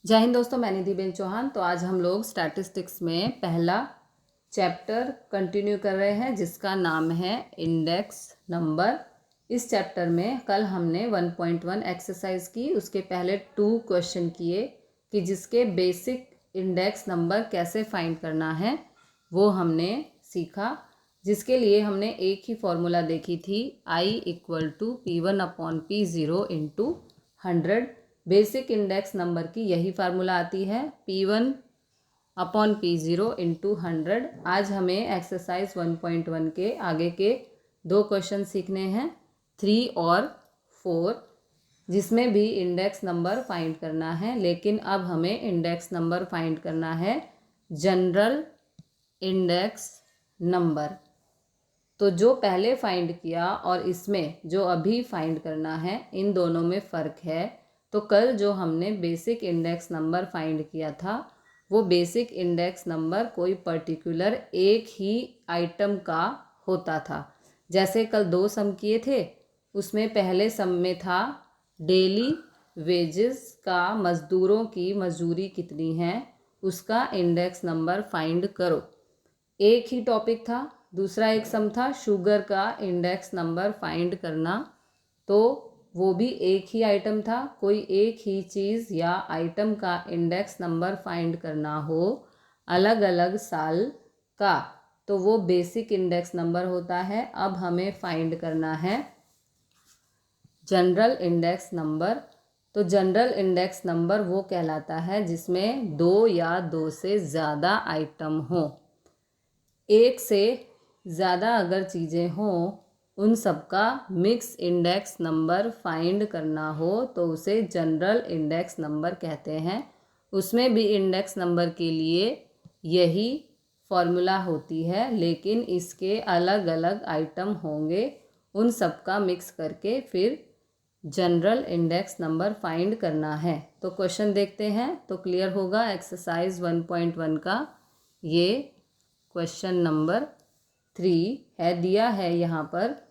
जय हिंद दोस्तों, मैं निधिबेन चौहान। तो आज हम लोग स्टैटिस्टिक्स में पहला चैप्टर कंटिन्यू कर रहे हैं जिसका नाम है इंडेक्स नंबर। इस चैप्टर में कल हमने 1.1 एक्सरसाइज की, उसके पहले 2 क्वेश्चन किए कि जिसके बेसिक इंडेक्स नंबर कैसे फाइंड करना है वो हमने सीखा, जिसके लिए हमने एक ही फॉर्मूला देखी थी, I = P1/P0 × 100। Basic index number की यही फार्मूला आती है, P1/P0 × 100। आज हमें एक्सरसाइज 1.1 के आगे के 2 क्वेश्चन सीखने हैं, 3 और 4, जिसमें भी इंडेक्स नंबर फाइंड करना है। लेकिन अब हमें इंडेक्स नंबर फाइंड करना है जनरल इंडेक्स नंबर। तो जो पहले फाइंड किया और इसमें जो अभी फाइंड करना है, इन दोनों में फ़र्क है। तो कल जो हमने बेसिक इंडेक्स नंबर फाइंड किया था वो बेसिक इंडेक्स नंबर कोई पर्टिकुलर एक ही आइटम का होता था। जैसे कल 2 सम किए थे, उसमें पहले सम में था डेली वेजेस का, मज़दूरों की मजदूरी कितनी है, उसका इंडेक्स नंबर फाइंड करो। एक ही टॉपिक था। दूसरा एक सम था शुगर का इंडेक्स नंबर फाइंड करना, तो वो भी एक ही आइटम था। कोई एक ही चीज़ या आइटम का इंडेक्स नंबर फाइंड करना हो अलग अलग साल का, तो वो बेसिक इंडेक्स नंबर होता है। अब हमें फाइंड करना है जनरल इंडेक्स नंबर। तो जनरल इंडेक्स नंबर वो कहलाता है जिसमें 2 या 2 से ज़्यादा आइटम हों। एक से ज़्यादा अगर चीज़ें हों, उन सबका मिक्स इंडेक्स नंबर फाइंड करना हो तो उसे जनरल इंडेक्स नंबर कहते हैं। उसमें भी इंडेक्स नंबर के लिए यही फॉर्मूला होती है, लेकिन इसके अलग अलग आइटम होंगे, उन सबका मिक्स करके फिर जनरल इंडेक्स नंबर फाइंड करना है। तो क्वेश्चन देखते हैं तो क्लियर होगा। एक्सरसाइज 1.1 का ये क्वेश्चन नंबर 3 है, दिया है यहाँ पर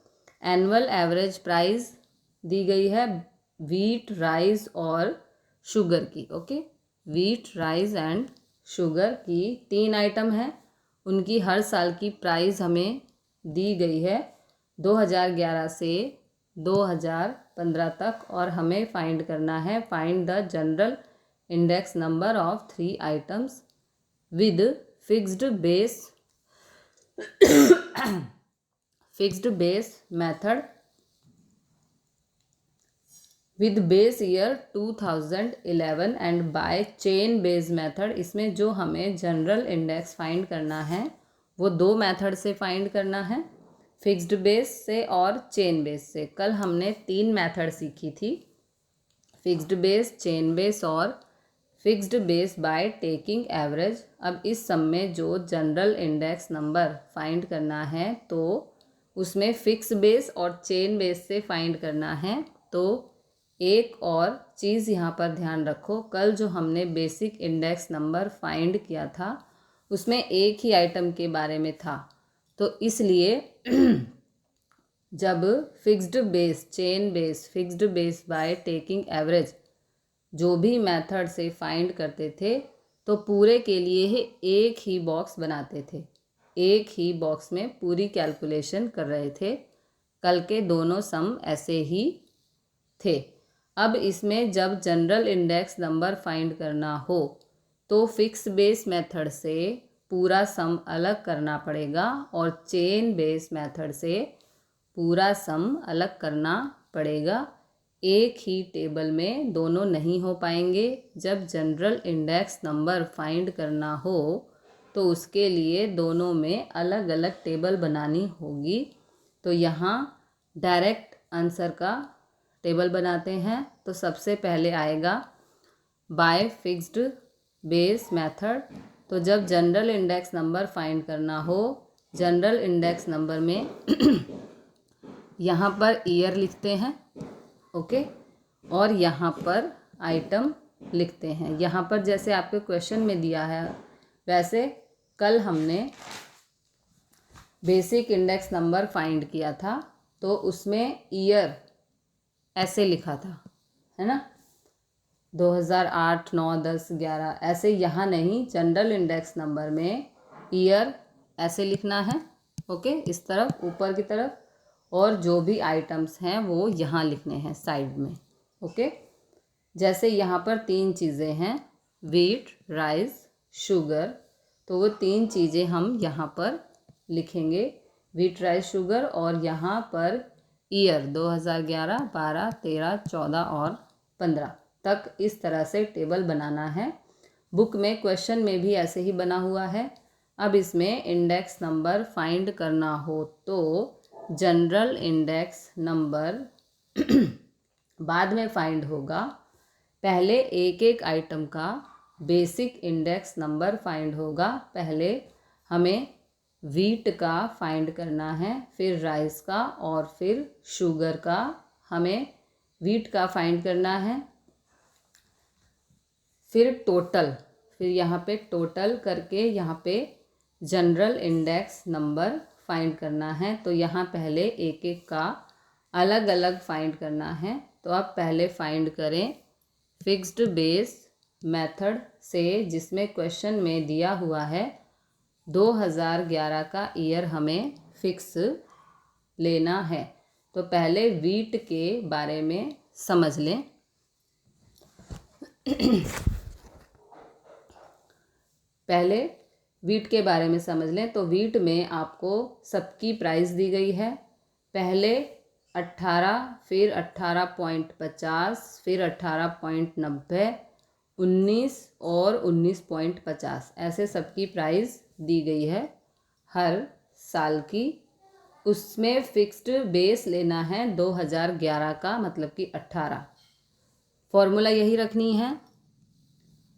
एनुअल एवरेज प्राइस दी गई है वीट, राइस और शुगर की। Okay, wheat, rice and sugar की 3 आइटम हैं, उनकी हर साल की प्राइस हमें दी गई है 2011 से 2015 तक, और हमें फाइंड करना है find the general index number of 3 items with fixed base fixed base method with base year 2011 and by chain base method. इसमें जो हमें जनरल इंडेक्स फाइंड करना है वो 2 मेथड से फाइंड करना है, फिक्स्ड बेस से और चेन बेस से। कल हमने 3 मेथड सीखी थी, फिक्स्ड बेस, चेन बेस और fixed base by taking average. अब इस सम में जो जनरल इंडेक्स नंबर फाइंड करना है तो उसमें फिक्स बेस और चेन बेस से फाइंड करना है। तो एक और चीज़ यहाँ पर ध्यान रखो, कल जो हमने बेसिक इंडेक्स नंबर फाइंड किया था उसमें एक ही आइटम के बारे में था, तो इसलिए जब fixed base, chain base, fixed base by taking average जो भी मेथड से फाइंड करते थे तो पूरे के लिए ही एक ही बॉक्स बनाते थे, एक ही बॉक्स में पूरी कैलकुलेशन कर रहे थे। कल के दोनों सम ऐसे ही थे। अब इसमें जब जनरल इंडेक्स नंबर फाइंड करना हो तो फिक्स बेस मेथड से पूरा सम अलग करना पड़ेगा और चेन बेस मेथड से पूरा सम अलग करना पड़ेगा। एक ही टेबल में दोनों नहीं हो पाएंगे। जब जनरल इंडेक्स नंबर फाइंड करना हो तो उसके लिए दोनों में अलग अलग टेबल बनानी होगी। तो यहाँ डायरेक्ट आंसर का टेबल बनाते हैं। तो सबसे पहले आएगा बाय फिक्स्ड बेस मेथड। तो जब जनरल इंडेक्स नंबर फाइंड करना हो, जनरल इंडेक्स नंबर में यहाँ पर ईयर लिखते हैं, ओके, और यहाँ पर आइटम लिखते हैं। यहाँ पर जैसे आपके क्वेश्चन में दिया है वैसे कल हमने बेसिक इंडेक्स नंबर फाइंड किया था तो उसमें ईयर ऐसे लिखा था, है ना। 2008, 9, 10, 11 ऐसे यहाँ नहीं, जनरल इंडेक्स नंबर में ईयर ऐसे लिखना है। ओके, इस तरफ ऊपर की तरफ, और जो भी आइटम्स हैं वो यहाँ लिखने हैं साइड में। ओके, जैसे यहाँ पर 3 चीज़ें हैं, वीट, राइस, शुगर, तो वो 3 चीज़ें हम यहाँ पर लिखेंगे, वीट, राइस, शुगर, और यहाँ पर ईयर 2011, 12, 13, 14 और 15 तक इस तरह से टेबल बनाना है। बुक में क्वेश्चन में भी ऐसे ही बना हुआ है। अब इसमें इंडेक्स नंबर फाइंड करना हो तो जनरल इंडेक्स नंबर बाद में फाइंड होगा, पहले एक एक आइटम का बेसिक इंडेक्स नंबर फाइंड होगा। पहले हमें वीट का फाइंड करना है, फिर राइस का, और फिर शुगर का। हमें वीट का फाइंड करना है, फिर टोटल, फिर यहाँ पे टोटल करके यहाँ पे जनरल इंडेक्स नंबर फाइंड करना है। तो यहाँ पहले एक एक का अलग अलग फाइंड करना है। तो आप पहले फाइंड करें फिक्स्ड बेस मेथड से, जिसमें क्वेश्चन में दिया हुआ है 2011 का ईयर हमें फिक्स लेना है। तो पहले वीट के बारे में समझ लें। पहले वीट के बारे में समझ लें। तो वीट में आपको सबकी प्राइस दी गई है, पहले 18, फिर 18.50, फिर 18.90, 19 और 19.50, ऐसे सबकी प्राइस दी गई है हर साल की। उसमें फिक्स्ड बेस लेना है 2011 का, मतलब कि 18। फॉर्मूला यही रखनी है,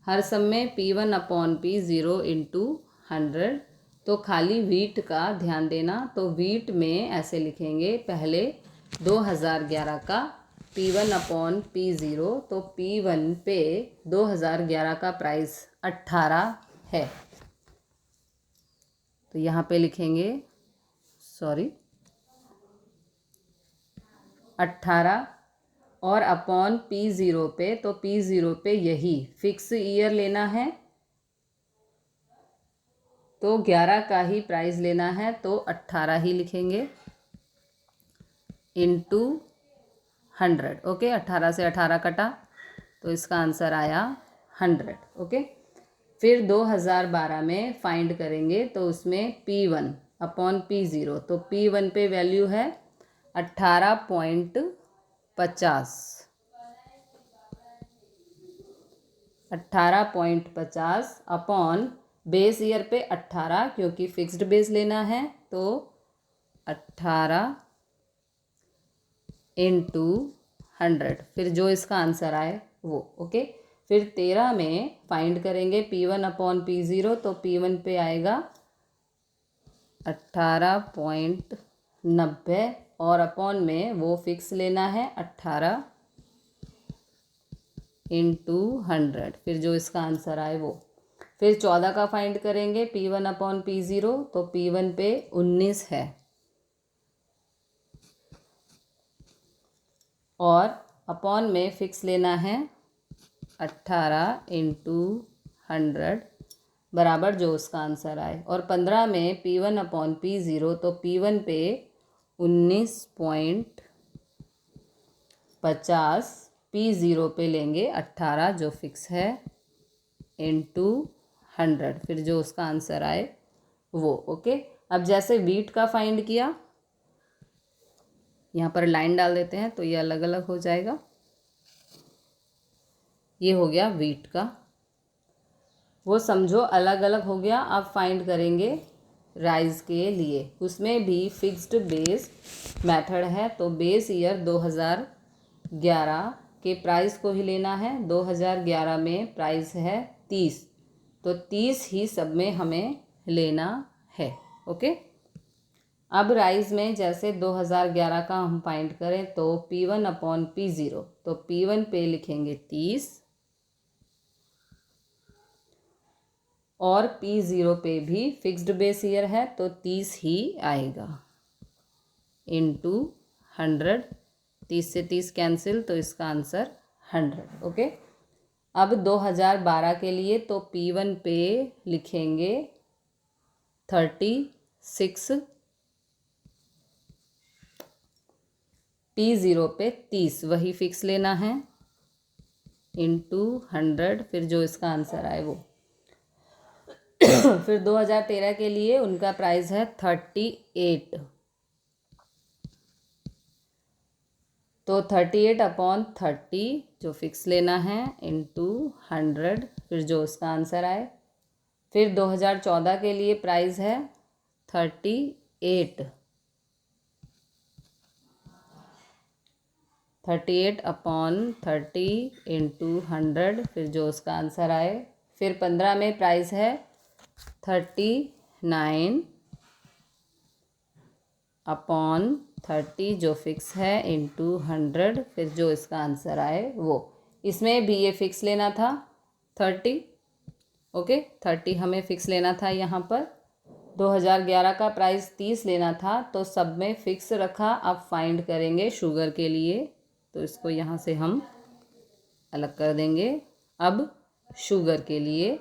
हर सब में P1/P0 इंटू 100। तो खाली वीट का ध्यान देना, तो वीट में ऐसे लिखेंगे, पहले 2011 का P1/P0, तो P1 पे 2011 का प्राइस 18 है, तो यहाँ पे लिखेंगे 18, और अपॉन P0 पे, तो P0 पे यही फिक्स ईयर लेना है, तो 11 का ही प्राइस लेना है, तो 18 ही लिखेंगे इंटू 100। ओके, 18 से 18 कटा, तो इसका आंसर आया 100। ओके, फिर 2012 में फाइंड करेंगे, तो उसमें P1/P0, तो P1 पे वैल्यू है 18.50, 18.50 अपॉन बेस ईयर पे 18, क्योंकि फिक्स्ड बेस लेना है, तो 18 इंटू 100, फिर जो इसका आंसर आए वो। ओके, फिर 13 में फाइंड करेंगे P1/P0, तो P1 पे आएगा 18.90, और अपॉन में वो फिक्स लेना है 18 इंटू 100, फिर जो इसका आंसर आए वो। फिर 14 का फाइंड करेंगे P1/P0, तो P1 पे 19 है, और अपॉन में फिक्स लेना है 18 इंटू 100 बराबर जो उसका आंसर आए। और 15 में P1/P0, तो P1 पे 19.50, P0 पे लेंगे 18 जो फिक्स है, इंटू 100, फिर जो उसका आंसर आए वो। ओके, अब जैसे वीट का फाइंड किया, यहाँ पर लाइन डाल देते हैं तो ये अलग अलग हो जाएगा। ये हो गया वीट का, वो समझो अलग अलग हो गया। अब फाइंड करेंगे राइस के लिए, उसमें भी फिक्स्ड बेस मेथड है, तो बेस ईयर 2011 के प्राइस को ही लेना है। 2011 में प्राइस है 30, तो 30 ही सब में हमें लेना है। ओके, अब राइस में जैसे 2011 का हम फाइंड करें, तो P1/P0, तो P1 पे लिखेंगे 30, और P0 पे भी फिक्स्ड बेस ईयर है, तो 30 ही आएगा, इंटू 100, 30 से 30 कैंसिल, तो इसका आंसर 100। ओके, अब 2012 के लिए तो P1 पे लिखेंगे 36, P0 पे 30, वही फिक्स लेना है, इंटू 100, फिर जो इसका आंसर आए वो। फिर 2013 के लिए उनका प्राइस है 38, तो 38/30 जो फिक्स लेना है इंटू 100, फिर जो उसका आंसर आए। फिर 2014 के लिए प्राइस है 38, 38/30 इंटू 100, फिर जो उसका आंसर आए। फिर 15 में प्राइस है 39/30 जो फिक्स है इंटू 100, फिर जो इसका आंसर आए वो। इसमें भी ये फिक्स लेना था 30, ओके 30 हमें फिक्स लेना था यहाँ पर। 2011 का प्राइस 30 लेना था, तो सब में फिक्स रखा। अब फाइंड करेंगे शुगर के लिए, तो इसको यहाँ से हम अलग कर देंगे। अब शुगर के लिए,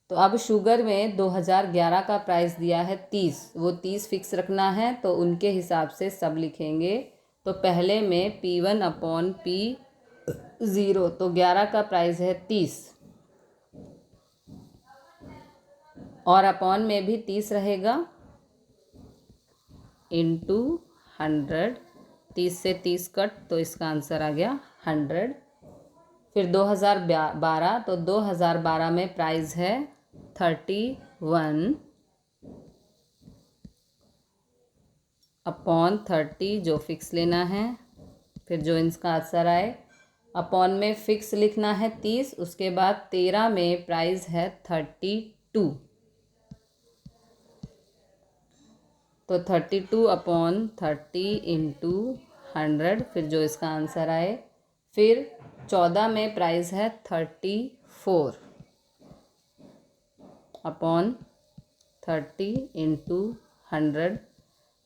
तो अब शुगर में 2011 का प्राइस दिया है 30, वो 30 फिक्स रखना है, तो उनके हिसाब से सब लिखेंगे। तो पहले में P1/P0, तो 11 का प्राइस है 30, और अपॉन में भी 30 रहेगा, इंटू 100, 30 से 30 कट, तो इसका आंसर आ गया 100। फिर 2012, तो 2012 में प्राइस है 31/30 जो फिक्स लेना है, फिर जो इसका आंसर आए। अपॉन में फिक्स लिखना है 30, उसके बाद 13 में प्राइस है 32, तो 32/30 इंटू 100, फिर जो इसका आंसर आए। फिर 14 में प्राइस है 34/30 इंटू 100,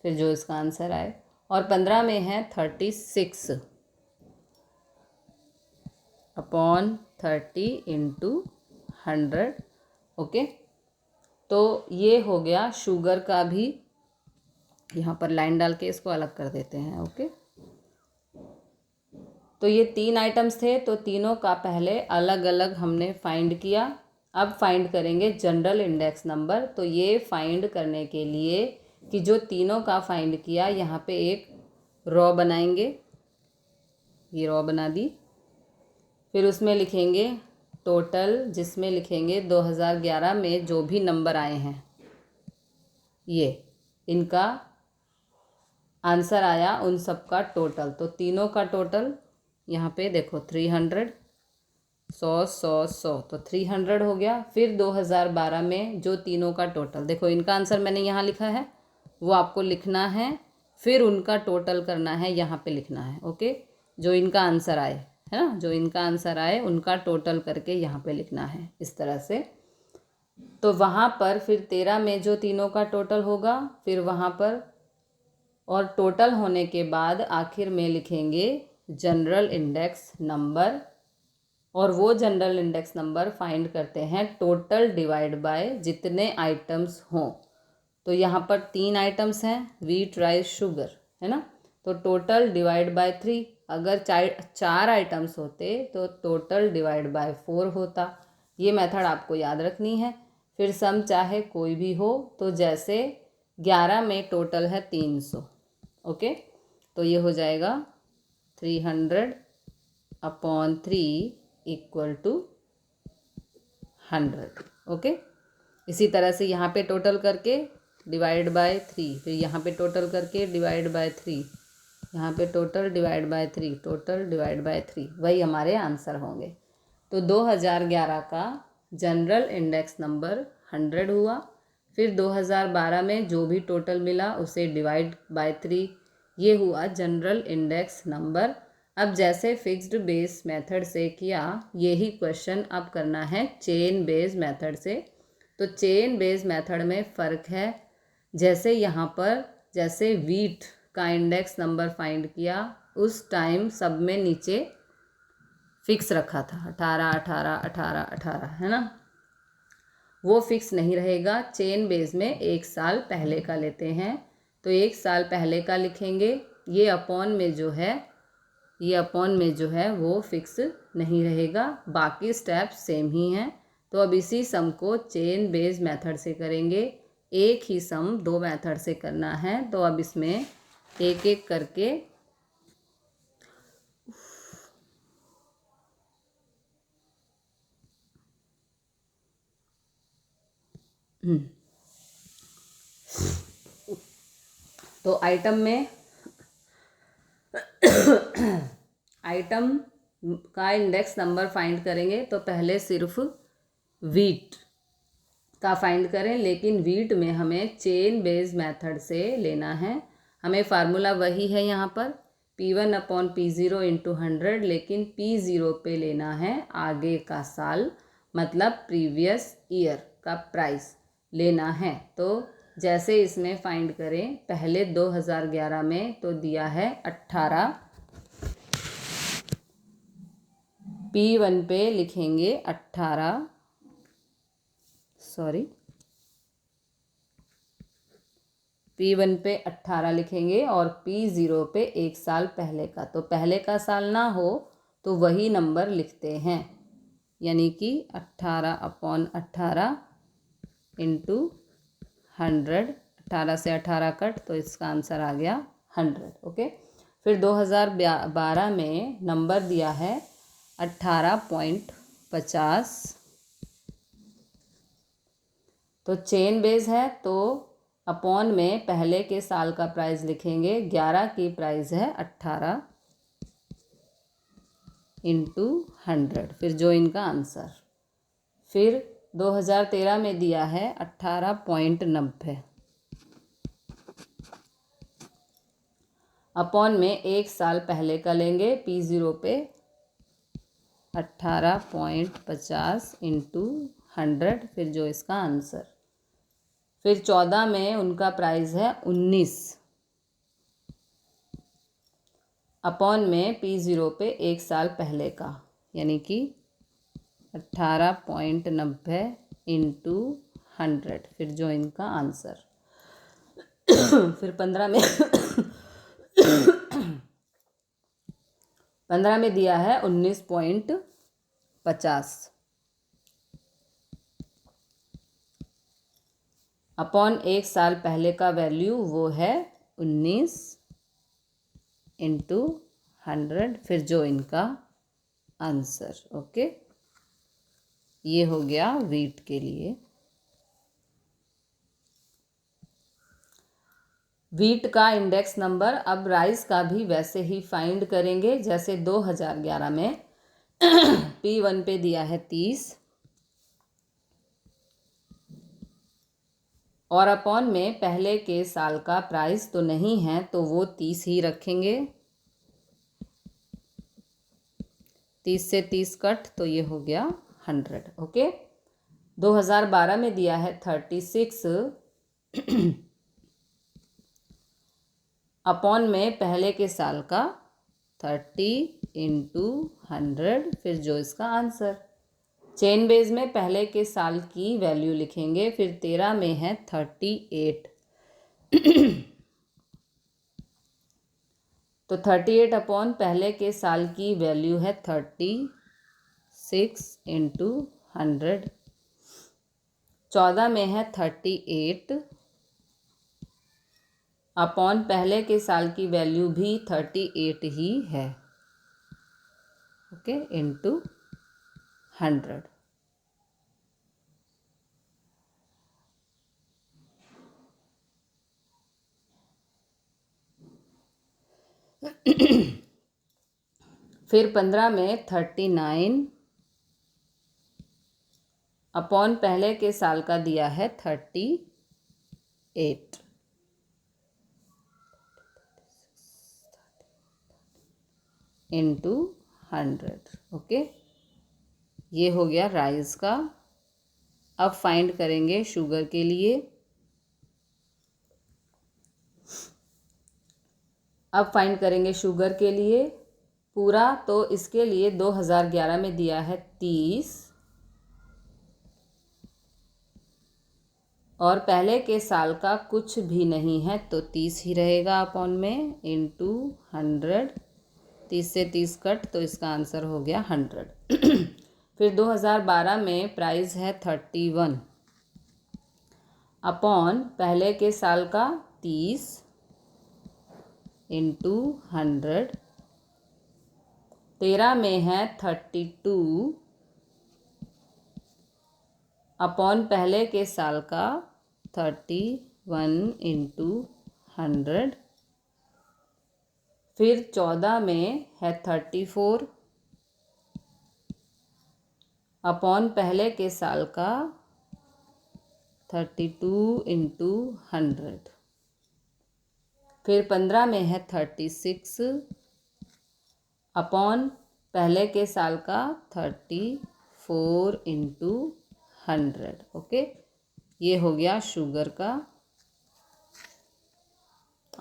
फिर जो इसका आंसर आए। और 15 में है 36/30 इंटू 100, ओके। तो ये हो गया शुगर का भी। यहाँ पर लाइन डाल के इसको अलग कर देते हैं, ओके। तो ये 3 आइटम्स थे, तो तीनों का पहले अलग अलग हमने फाइंड किया। अब फाइंड करेंगे जनरल इंडेक्स नंबर। तो ये फाइंड करने के लिए कि जो तीनों का फाइंड किया, यहाँ पे एक रॉ बनाएंगे, ये रॉ बना दी। फिर उसमें लिखेंगे टोटल, जिसमें लिखेंगे 2011 में जो भी नंबर आए हैं, ये इनका आंसर आया उन सब का टोटल। तो तीनों का टोटल यहाँ पे देखो 300, 100, 100, 100, तो 300 हो गया। फिर 2012 में जो तीनों का टोटल, देखो इनका आंसर मैंने यहाँ लिखा है, वो आपको लिखना है, फिर उनका टोटल करना है, यहाँ पे लिखना है, ओके। जो इनका आंसर आए, है ना, जो इनका आंसर आए उनका टोटल करके यहाँ पे लिखना है, इस तरह से। तो वहाँ पर फिर 13 में जो तीनों का टोटल होगा, फिर वहाँ पर, और टोटल होने के बाद आखिर में लिखेंगे जनरल इंडेक्स नंबर, और वो जनरल इंडेक्स नंबर फाइंड करते हैं टोटल डिवाइड बाय जितने आइटम्स हों। तो यहाँ पर 3 आइटम्स हैं, व्हीट, राइस, शुगर, है ना। तो टोटल डिवाइड बाय 3, अगर 4 आइटम्स होते तो टोटल डिवाइड बाय 4 होता। ये मेथड आपको याद रखनी है। फिर सम चाहे कोई भी हो, तो जैसे 11 में टोटल है 300, ओके, तो ये हो जाएगा 300/3 इक्वल टू 100, ओके। इसी तरह से यहाँ पे टोटल करके डिवाइड बाय 3, फिर यहाँ पे टोटल करके डिवाइड बाय 3, यहाँ पे total divide by 3, total divide by 3, वही हमारे आंसर होंगे। तो 2011 का जनरल इंडेक्स नंबर 100 हुआ। फिर 2012 में जो भी टोटल मिला उसे डिवाइड बाय 3, ये हुआ जनरल इंडेक्स नंबर। अब जैसे फिक्स्ड बेस मेथड से किया, यही क्वेश्चन अब करना है चेन बेस मेथड से। तो चेन बेस मेथड में फ़र्क है, जैसे यहाँ पर जैसे व्हीट का इंडेक्स नंबर फाइंड किया, उस टाइम सब में नीचे फिक्स रखा था 18 18 18 18, है ना, वो फिक्स नहीं रहेगा। चेन बेस में एक साल पहले का लेते हैं, तो एक साल पहले का लिखेंगे। ये अपॉन में जो है, ये अपॉन में जो है वो फिक्स नहीं रहेगा, बाकी स्टेप सेम ही हैं। तो अब इसी सम को चेन बेस मेथड से करेंगे। एक ही सम दो मेथड से करना है, तो अब इसमें एक एक करके तो आइटम में आइटम का इंडेक्स नंबर फाइंड करेंगे, तो पहले सिर्फ वीट का फाइंड करें, लेकिन वीट में हमें चेन बेस मेथड से लेना है। हमें फार्मूला वही है यहाँ पर, P1 अपॉन P0 इंटू 100, लेकिन P0 पे लेना है आगे का साल, मतलब प्रीवियस ईयर का प्राइस लेना है। तो जैसे इसमें फाइंड करें, पहले 2011 में तो दिया है 18, P1 पे लिखेंगे 18, P1 पे 18 लिखेंगे और P0 पे एक साल पहले का। तो पहले का साल ना हो तो वही नंबर लिखते हैं, यानी कि 18 अपॉन 18 इंटू 100। 18 से 18 कट, तो इसका आंसर आ गया 100। ओके, फिर 2012 में नंबर दिया है 18.50। तो चेन बेस है, तो अपॉन में पहले के साल का प्राइस लिखेंगे। 11 की प्राइस है 18 इंटू 100, फिर जो इनका आंसर। फिर 2013 में दिया है 18.90, अपॉन में एक साल पहले का लेंगे। P0 पे 18.50 इंटू 100, फिर जो इसका आंसर। फिर 14 में उनका प्राइस है 19, अपॉन में P0 पे एक साल पहले का, यानी कि 18.90 इंटू 100, फिर जो इनका आंसर। फिर 15 में दिया है 19.50, अपॉन एक साल पहले का वैल्यू वो है 19 इंटू 100, फिर जो इनका आंसर। ओके, ये हो गया वीट के लिए। वीट का इंडेक्स नंबर, अब राइस का भी वैसे ही फाइंड करेंगे जैसे 2011 में। P1 पे दिया है 30 और अपॉन में पहले के साल का प्राइस तो नहीं है, तो वो 30 ही रखेंगे। 30 से 30 कट, तो ये हो गया 100। ओके, 2012 में दिया है 36, अपॉन में पहले के साल का 30 इंटू 100, फिर जो इसका आंसर। चेन बेस में पहले के साल की वैल्यू लिखेंगे। फिर 13 में है 38, तो 38 अपॉन पहले के साल की वैल्यू है 36 इंटू 100। 14 में है 38, अपॉन पहले के साल की वैल्यू भी 38 ही है। Okay, into 100। फिर 15 में 39, अपॉन पहले के साल का दिया है 38 इंटू 100। ओके, ये हो गया राइस का। अब फाइंड करेंगे शुगर के लिए। शुगर के लिए पूरा, तो इसके लिए 2011 में दिया है 30 और पहले के साल का कुछ भी नहीं है तो 30 ही रहेगा अपॉन में इंटू 100। 30 से 30 कट तो इसका आंसर हो गया 100। फिर 2012 में प्राइस है 31 अपॉन पहले के साल का 30 इंटू 100। 13 में है 32 अपॉन पहले के साल का 31 इंटू 100। फिर 14 में है 34 अपॉन पहले के साल का 32 इंटू 100। फिर 15 में है 36 अपॉन पहले के साल का 34 इंटू 100। ओके, ये हो गया शुगर का।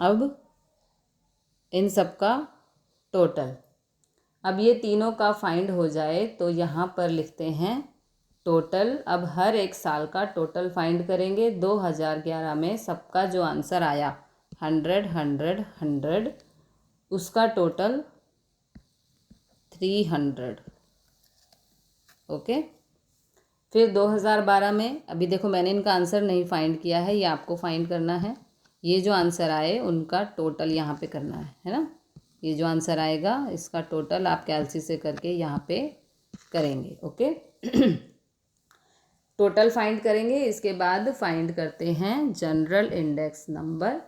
अब इन सब का टोटल, अब ये तीनों का फाइंड हो जाए तो यहाँ पर लिखते हैं टोटल। अब हर एक साल का टोटल फाइंड करेंगे। 2011 में सबका जो आंसर आया 100 100 100, उसका टोटल 300। ओके, फिर 2012 में, अभी देखो मैंने इनका आंसर नहीं फाइंड किया है, ये आपको फाइंड करना है। ये जो आंसर आए उनका टोटल यहाँ पे करना है ना। ये जो आंसर आएगा इसका टोटल आप कैलसी से करके यहाँ पे करेंगे। ओके, टोटल फाइंड करेंगे। इसके बाद फाइंड करते हैं general index number.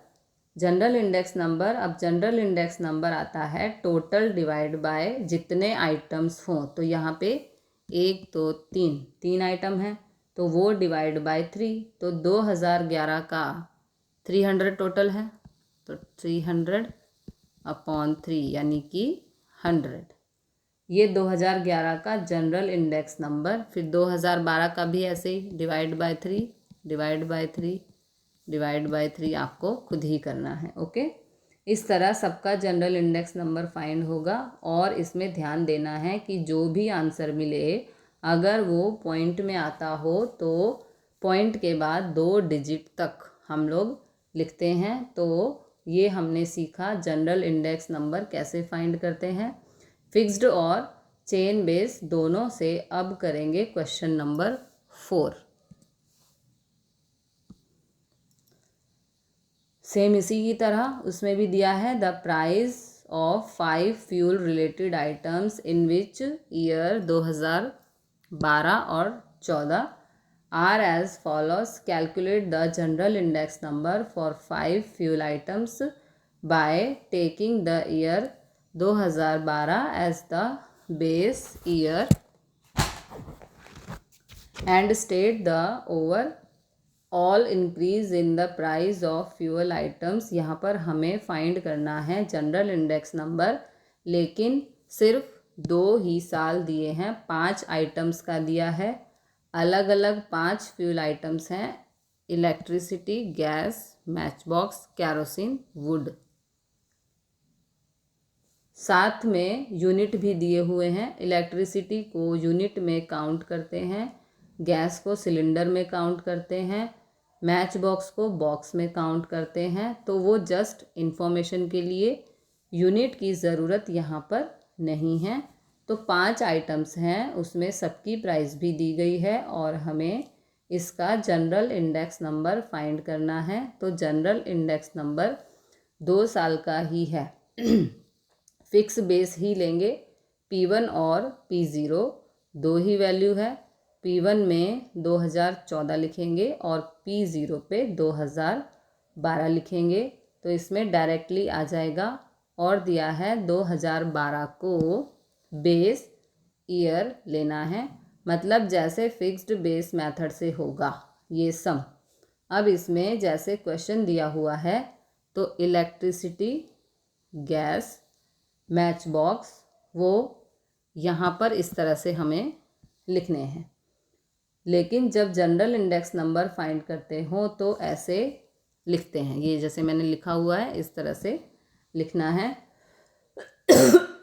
General index number, अब जनरल इंडेक्स नंबर आता है टोटल डिवाइड बाय जितने आइटम्स हों। तो यहाँ पे 1 2 3 आइटम हैं तो वो डिवाइड बाय 3। तो 2011 का 300 टोटल है तो 300 अपॉन 3 यानी कि 100। ये 2011 का जनरल इंडेक्स नंबर। फिर 2012 का भी ऐसे ही divide by 3 divide by 3 divide by 3 आपको खुद ही करना है। ओके, इस तरह सबका जनरल इंडेक्स नंबर फाइंड होगा। और इसमें ध्यान देना है कि जो भी आंसर मिले अगर वो पॉइंट में आता हो तो पॉइंट के बाद 2 डिजिट तक हम लोग लिखते हैं। तो ये हमने सीखा जनरल इंडेक्स नंबर कैसे फाइंड करते हैं। फिक्स्ड और चेन बेस दोनों से अब करेंगे क्वेश्चन नंबर 4। सेम इसी की तरह उसमें भी दिया है the price of 5 fuel related items in which year 2012 और 14 are as follows. Calculate the general index number for 5 fuel items by taking the year 2012 as the base year and state the overall increase in the price of fuel items. यहाँ पर हमें find करना है general index number, लेकिन सिर्फ 2 ही साल दिए हैं। 5 आइटम्स का दिया है, अलग अलग 5 फ्यूल आइटम्स हैं, electricity, gas, match box, kerosene, would. साथ में यूनिट भी दिए हुए हैं। इलेक्ट्रिसिटी को यूनिट में काउंट करते हैं, गैस को सिलेंडर में काउंट करते हैं, मैच बॉक्स को बॉक्स में काउंट करते हैं। तो वो जस्ट इन्फॉर्मेशन के लिए, यूनिट की ज़रूरत यहाँ पर नहीं है। तो 5 आइटम्स हैं, उसमें सबकी प्राइस भी दी गई है और हमें इसका जनरल इंडेक्स नंबर फाइंड करना है। तो जनरल इंडेक्स नंबर 2 साल का ही है। फिक्स बेस ही लेंगे। P1 और P0 दो ही वैल्यू है। P1 में 2014 लिखेंगे और P0 पे 2012 लिखेंगे। तो इसमें डायरेक्टली आ जाएगा। और दिया है 2012 को बेस ईयर लेना है, मतलब जैसे फिक्स्ड बेस मेथड से होगा ये सम। अब इसमें जैसे क्वेश्चन दिया हुआ है तो इलेक्ट्रिसिटी, गैस, मैच बॉक्स वो यहाँ पर इस तरह से हमें लिखने हैं। लेकिन जब जनरल इंडेक्स नंबर फाइंड करते हो तो ऐसे लिखते हैं। ये जैसे मैंने लिखा हुआ है इस तरह से लिखना है।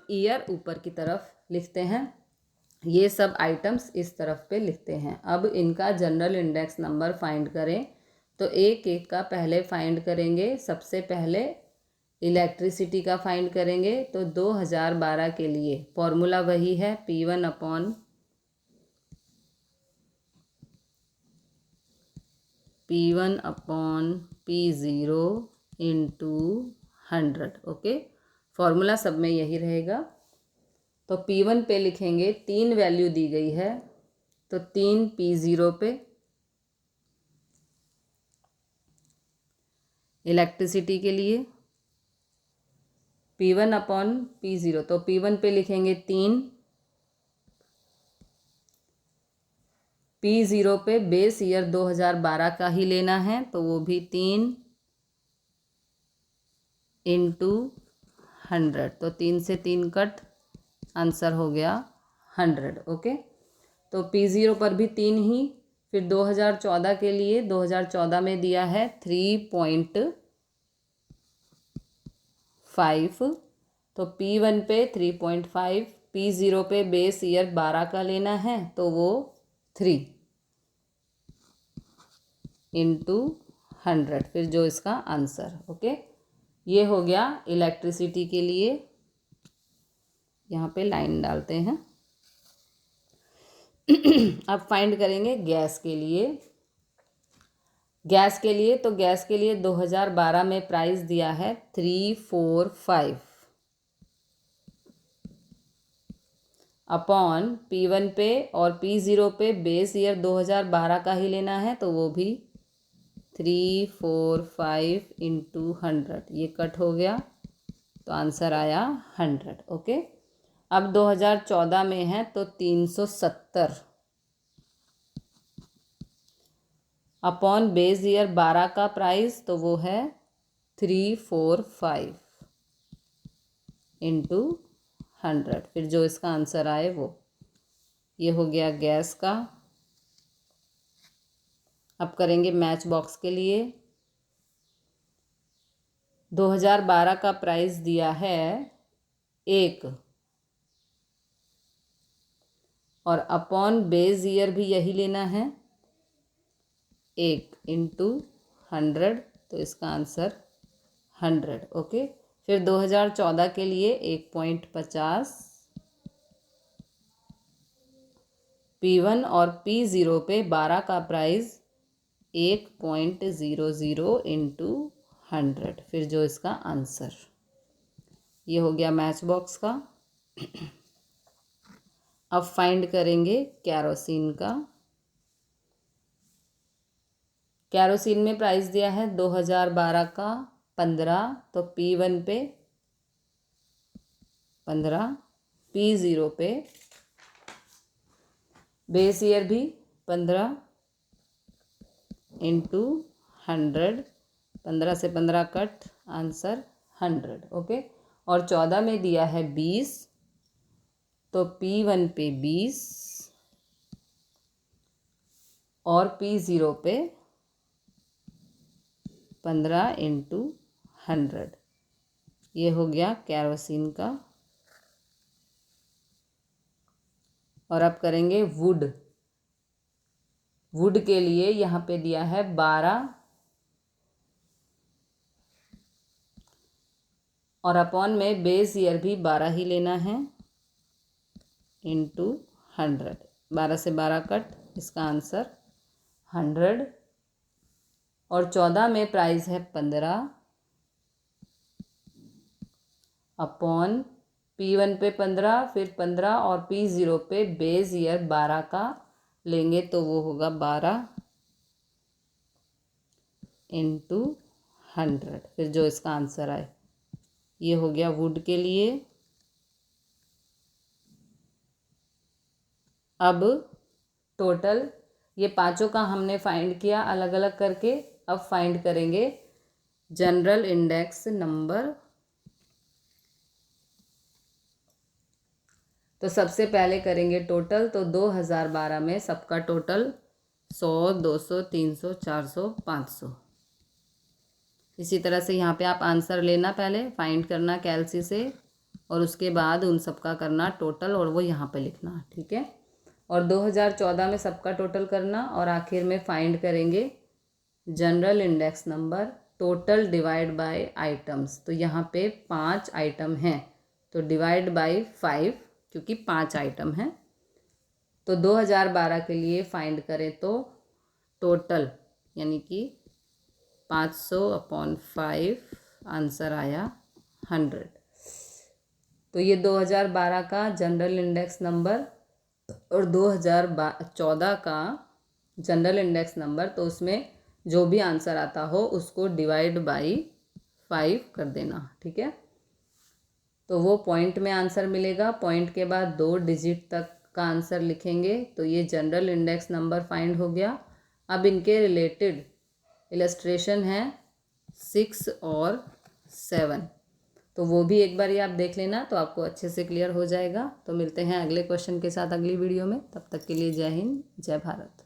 ईयर ऊपर की तरफ लिखते हैं, ये सब आइटम्स इस तरफ पे लिखते हैं। अब इनका जनरल इंडेक्स नंबर फाइंड करें, तो एक एक का पहले फाइंड करेंगे। सबसे पहले इलेक्ट्रिसिटी का फाइंड करेंगे, तो 2012 के लिए फॉर्मूला वही है P1 upon P0 into 100। Okay, formula सब में यही रहेगा। तो P1 पे लिखेंगे, 3 वैल्यू दी गई है, तो 3 P0 पे। इलेक्ट्रिसिटी के लिए P1 अपॉन P0, तो P1 पे लिखेंगे 3, P0 पे बेस ईयर 2012 का ही लेना है, तो वो भी 3 इंटू 100, तो 3 से 3 कट, आंसर हो गया 100। ओके, तो P0 पर भी 3 ही। फिर 2014 के लिए 2014 में दिया है 3.5, तो P1 पे 3.5, P0 पे बेस ईयर 12 का लेना है, तो वो 3 इंटू 100, फिर जो इसका आंसर। ओके, ये हो गया इलेक्ट्रिसिटी के लिए। यहाँ पे लाइन डालते हैं। अब फाइंड करेंगे गैस के लिए। गैस के लिए, तो गैस के लिए 2012 में प्राइस दिया है 345 अपॉन P1 पे और P0 पे बेस ईयर 2012 का ही लेना है, तो वो भी 345 इंटू 100, ये कट हो गया, तो आंसर आया 100। ओके, अब 2014 में है, तो 370 अपॉन बेस ईयर 12 का प्राइस, तो वो है 345 इंटू 100, फिर जो इसका आंसर आए वो। ये हो गया गैस का। अब करेंगे मैच बॉक्स के लिए। 2012 का प्राइस दिया है 1, और अपॉन बेस ईयर भी यही लेना है 1 इंटू 100, तो इसका आंसर 100। ओके, फिर 2014 के लिए 1.50, P1 और P0 पे 12 का प्राइस 1.00 इंटू 100, फिर जो इसका आंसर। ये हो गया मैच बॉक्स का। अब फाइंड करेंगे कैरोसिन का। कैरोसिन में प्राइस दिया है 2012 का 15, तो P1 पे 15, P0 पे बेस ईयर भी 15 इंटू 100, 15 से 15 कट, आंसर 100। ओके, और 14 में दिया है 20, तो P1 पे 20 और P0 पे 15 इंटू 100, ये हो गया कैरोसिन का। और अब करेंगे वुड। वुड के लिए यहाँ पे दिया है 12 और अपॉन में बेस ईयर भी 12 ही लेना है इंटू 100, 12 से 12 कट, इसका आंसर 100। और 14 में प्राइस है 15 अपॉन P1 पे 15, फिर 15 और P0 पे बेस ईयर 12 का लेंगे, तो वो होगा 12 इंटू 100, फिर जो इसका आंसर आए। ये हो गया वुड के लिए। अब टोटल ये पांचों का हमने फाइंड किया अलग अलग करके। अब फाइंड करेंगे जनरल इंडेक्स नंबर। तो सबसे पहले करेंगे टोटल, तो 2012 में सबका टोटल 100, 200, 300, 400, 500। इसी तरह से यहाँ पे आप आंसर लेना, पहले फाइंड करना कैलसी से और उसके बाद उन सबका करना टोटल और वो यहाँ पे लिखना, ठीक है। और 2014 में सबका टोटल करना और आखिर में फाइंड करेंगे general index number total divide by items. तो यहाँ पे 5 आइटम हैं तो डिवाइड बाय 5 क्योंकि 5 आइटम हैं। तो 2012 के लिए फाइंड करें तो टोटल यानी कि 500/5 आंसर आया 100। तो ये 2012 का जनरल इंडेक्स नंबर और 2014 का जनरल इंडेक्स नंबर, तो उसमें जो भी आंसर आता हो उसको डिवाइड बाई 5 कर देना, ठीक है। तो वो पॉइंट में आंसर मिलेगा, पॉइंट के बाद 2 डिजिट तक का आंसर लिखेंगे। तो ये जनरल इंडेक्स नंबर फाइंड हो गया। अब इनके रिलेटेड इलस्ट्रेशन है 6 और 7, तो वो भी एक बार ये आप देख लेना तो आपको अच्छे से क्लियर हो जाएगा। तो मिलते हैं अगले क्वेश्चन के साथ अगली वीडियो में, तब तक के लिए जय हिंद, जय भारत।